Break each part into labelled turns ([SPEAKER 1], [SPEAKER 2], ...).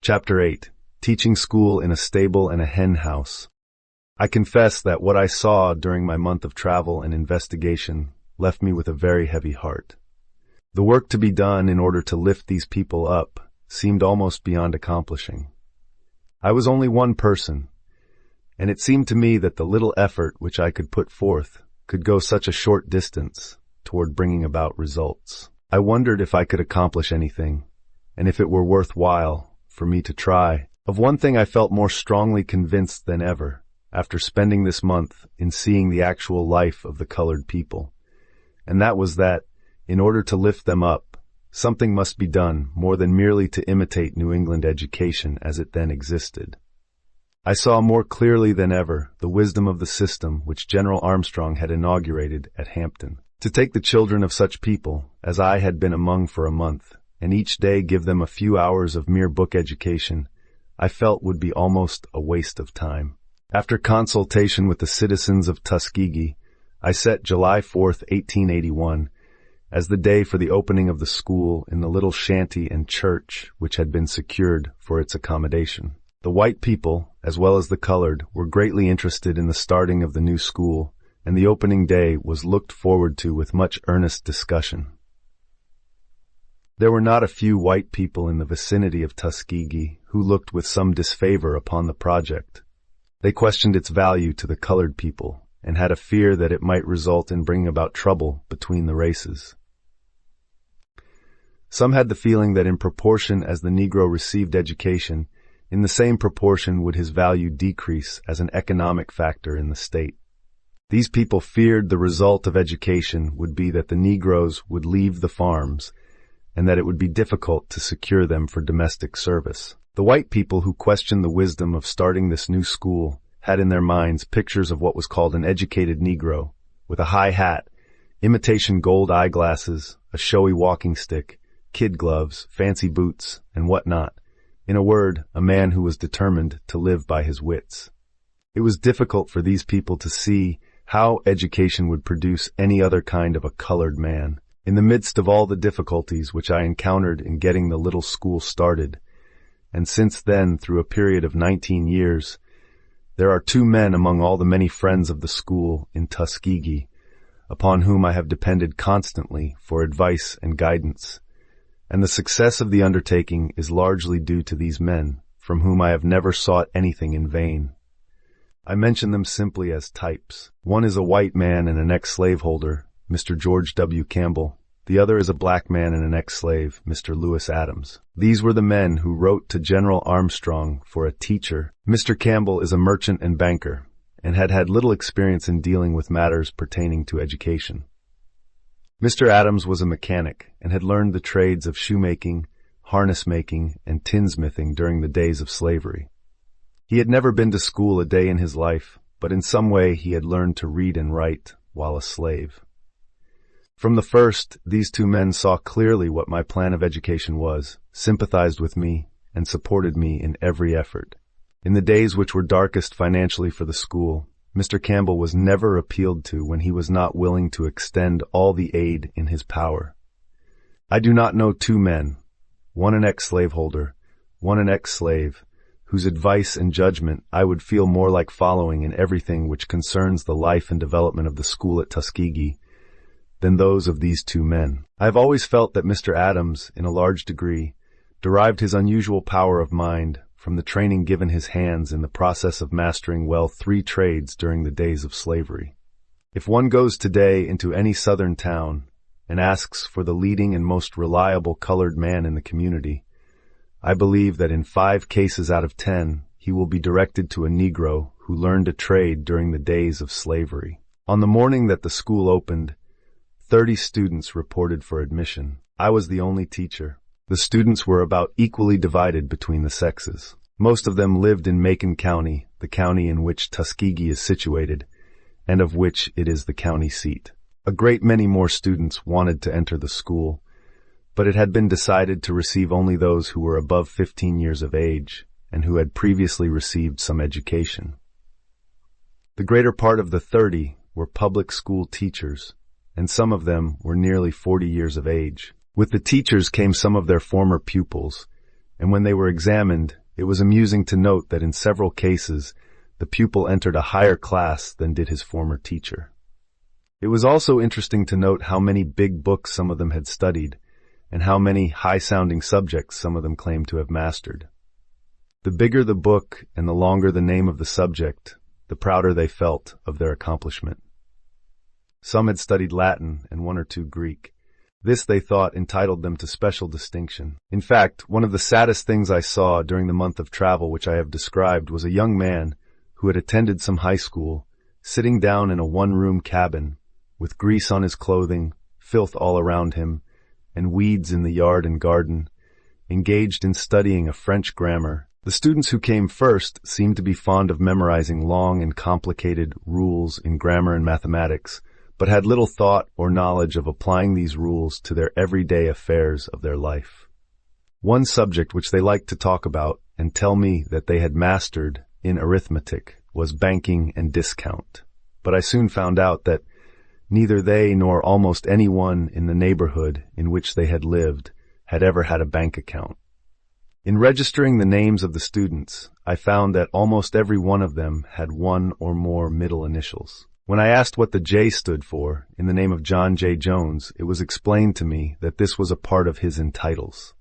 [SPEAKER 1] Chapter 8. Teaching School in a Stable and a Hen-House. I confess that what I saw during my month of travel and investigation left me with a very heavy heart. The work to be done in order to lift these people up seemed almost beyond accomplishing. I was only one person, and it seemed to me that the little effort which I could put forth could go such a short distance toward bringing about results. I wondered if I could accomplish anything, and if it were worthwhile for me to try. Of one thing I felt more strongly convinced than ever, after spending this month in seeing the actual life of the colored people, and that was that, in order to lift them up, something must be done more than merely to imitate New England education as it then existed. I saw more clearly than ever the wisdom of the system which General Armstrong had inaugurated at Hampton. To take the children of such people, as I had been among for a month, and each day give them a few hours of mere book education, I felt would be almost a waste of time. After consultation with the citizens of Tuskegee, I set July 4th, 1881, as the day for the opening of the school in the little shanty and church which had been secured for its accommodation. The white people, as well as the colored, were greatly interested in the starting of the new school, and the opening day was looked forward to with much earnest discussion. There were not a few white people in the vicinity of Tuskegee who looked with some disfavor upon the project. They questioned its value to the colored people and had a fear that it might result in bringing about trouble between the races. Some had the feeling that in proportion as the Negro received education, in the same proportion would his value decrease as an economic factor in the state. These people feared the result of education would be that the Negroes would leave the farms and that it would be difficult to secure them for domestic service. The white people who questioned the wisdom of starting this new school had in their minds pictures of what was called an educated Negro, with a high hat, imitation gold eyeglasses, a showy walking stick, kid gloves, fancy boots, and whatnot. In a word, a man who was determined to live by his wits. It was difficult for these people to see how education would produce any other kind of a colored man. In the midst of all the difficulties which I encountered in getting the little school started, and since then through a period of 19 years, there are two men among all the many friends of the school in Tuskegee, upon whom I have depended constantly for advice and guidance, and the success of the undertaking is largely due to these men, from whom I have never sought anything in vain. I mention them simply as types. One is a white man and an ex-slaveholder, Mr. George W. Campbell. The other is a black man and an ex-slave, Mr. Lewis Adams. These were the men who wrote to General Armstrong for a teacher. Mr. Campbell is a merchant and banker, and had had little experience in dealing with matters pertaining to education. Mr. Adams was a mechanic and had learned the trades of shoemaking, harness-making, and tinsmithing during the days of slavery. He had never been to school a day in his life, but in some way he had learned to read and write while a slave. From the first, these two men saw clearly what my plan of education was, sympathized with me, and supported me in every effort. In the days which were darkest financially for the school, Mr. Campbell was never appealed to when he was not willing to extend all the aid in his power. I do not know two men, one an ex-slaveholder, one an ex-slave, whose advice and judgment I would feel more like following in everything which concerns the life and development of the school at Tuskegee than those of these two men. I have always felt that Mr. Adams, in a large degree, derived his unusual power of mind from the training given his hands in the process of mastering well 3 trades during the days of slavery. If one goes today into any southern town and asks for the leading and most reliable colored man in the community, I believe that in 5 cases out of 10, he will be directed to a Negro who learned a trade during the days of slavery. On the morning that the school opened, 30 students reported for admission. I was the only teacher. The students were about equally divided between the sexes. Most of them lived in Macon County, the county in which Tuskegee is situated, and of which it is the county seat. A great many more students wanted to enter the school, but it had been decided to receive only those who were above 15 years of age and who had previously received some education. The greater part of the 30 were public school teachers, and some of them were nearly 40 years of age. With the teachers came some of their former pupils, and when they were examined, it was amusing to note that in several cases, the pupil entered a higher class than did his former teacher. It was also interesting to note how many big books some of them had studied, and how many high-sounding subjects some of them claimed to have mastered. The bigger the book and the longer the name of the subject, the prouder they felt of their accomplishment. Some had studied Latin and one or two Greek. This, they thought, entitled them to special distinction. In fact, one of the saddest things I saw during the month of travel which I have described was a young man who had attended some high school, sitting down in a one-room cabin, with grease on his clothing, filth all around him, and weeds in the yard and garden, engaged in studying a French grammar. The students who came first seemed to be fond of memorizing long and complicated rules in grammar and mathematics, but had little thought or knowledge of applying these rules to their everyday affairs of their life. One subject which they liked to talk about and tell me that they had mastered in arithmetic was banking and discount. But I soon found out that neither they nor almost anyone in the neighborhood in which they had lived had ever had a bank account. In registering the names of the students, I found that almost every one of them had one or more middle initials. When I asked what the J stood for, in the name of John J. Jones, it was explained to me that this was a part of his entitles.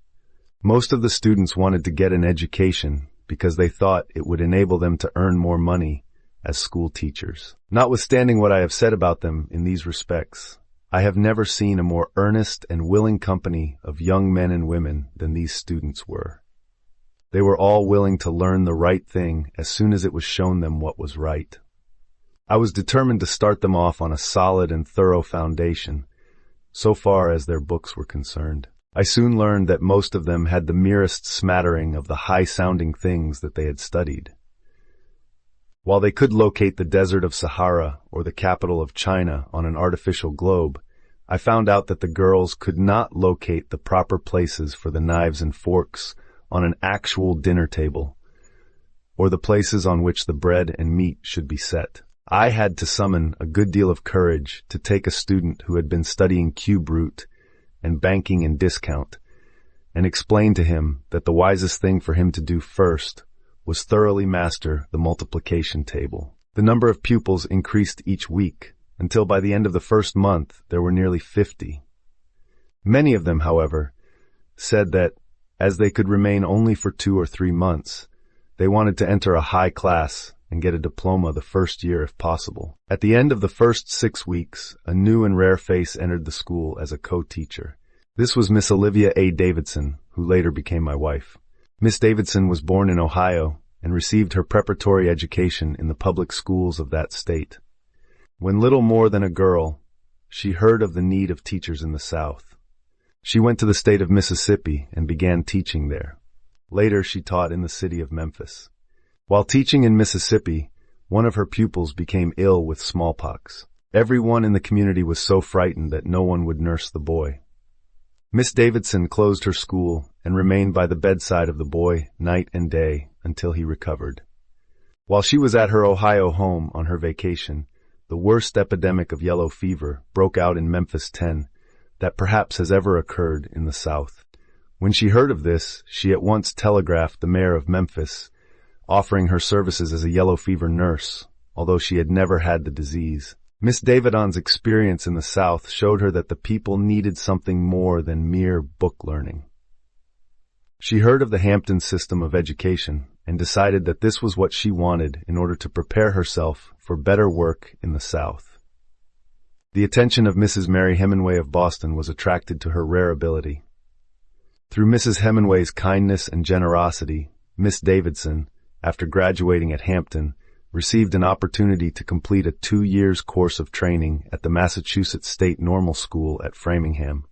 [SPEAKER 1] Most of the students wanted to get an education because they thought it would enable them to earn more money as school teachers. Notwithstanding what I have said about them in these respects, I have never seen a more earnest and willing company of young men and women than these students were. They were all willing to learn the right thing as soon as it was shown them what was right. I was determined to start them off on a solid and thorough foundation, so far as their books were concerned. I soon learned that most of them had the merest smattering of the high-sounding things that they had studied. While they could locate the desert of Sahara or the capital of China on an artificial globe, I found out that the girls could not locate the proper places for the knives and forks on an actual dinner table, or the places on which the bread and meat should be set. I had to summon a good deal of courage to take a student who had been studying cube root and banking and discount, and explain to him that the wisest thing for him to do first was thoroughly master the multiplication table. The number of pupils increased each week, until by the end of the first month there were nearly 50. Many of them, however, said that, as they could remain only for 2 or 3 months, they wanted to enter a high class and get a diploma the first year if possible. At the end of the first 6 weeks, a new and rare face entered the school as a co-teacher. This was Miss Olivia A. Davidson, who later became my wife. Miss Davidson was born in Ohio and received her preparatory education in the public schools of that state. When little more than a girl, she heard of the need of teachers in the South. She went to the state of Mississippi and began teaching there. Later, she taught in the city of Memphis. While teaching in Mississippi, one of her pupils became ill with smallpox. Everyone in the community was so frightened that no one would nurse the boy. Miss Davidson closed her school and remained by the bedside of the boy night and day until he recovered. While she was at her Ohio home on her vacation, the worst epidemic of yellow fever broke out in Memphis 10 that perhaps has ever occurred in the South. When she heard of this, she at once telegraphed the mayor of Memphis, offering her services as a yellow fever nurse, although she had never had the disease. Miss Davidon's experience in the South showed her that the people needed something more than mere book learning. She heard of the Hampton system of education and decided that this was what she wanted in order to prepare herself for better work in the South. The attention of Mrs. Mary Hemingway of Boston was attracted to her rare ability. Through Mrs. Hemingway's kindness and generosity, Miss Davidson, after graduating at Hampton, received an opportunity to complete a 2 years course of training at the Massachusetts State Normal School at Framingham.